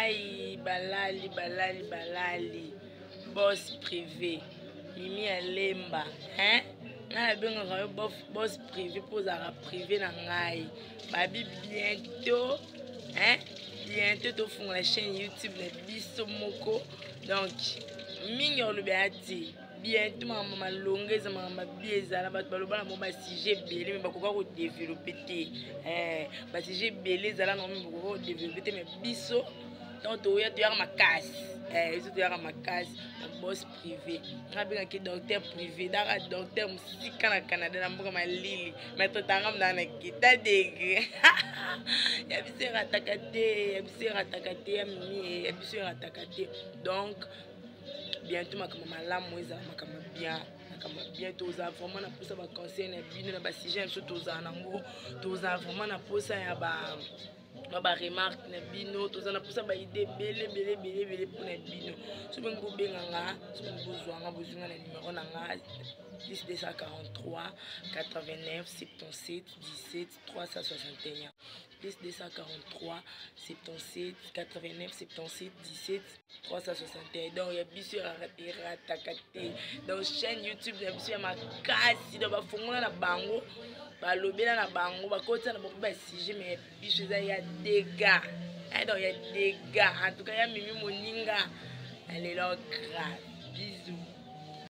Aïe, balali. Boss privé. Mimi Alemba. Hein? Na benga boss privé pour za privé na ngai. Babi bientôt. Hein? Bientôt to font la chaîne YouTube la biso moko. Donc, mingi le beati. Bientôt maman longuez maman bieza la bat baloba na sujet belé mais bakoka ko développer té. Ba sujet belé za la no mais ko développer mais biso donc tu as ma casse. Tu as ma casse, mon boss privé. Je suis docteur privé. Je suis docteur musique au Canada. Je suis Lili. Mais tu as un kita degré. Il y a des ratakate. Donc, bientôt, ma maman bien. Bientôt, vraiment, na posa ba conseil na bino na ba sujet surtout za nango. Toza vraiment na posa ya ba remarque na bino toza na posa ba idée belé pour na bino. So ben go benganga, so ben bozwanga na numéro na nga 243 89 77 17 361. 243 77 89 77 17 361. Donc il y a biso ratakate. Donc chaîne YouTube il y a biso ma kasi donc ba fongola na bango ba lobela na bango ba kota na ba sujet mais biso za ya dégâts. Donc il y a dégâts. En tout cas il y a mimi moninga. Elle est là grave. Bisous.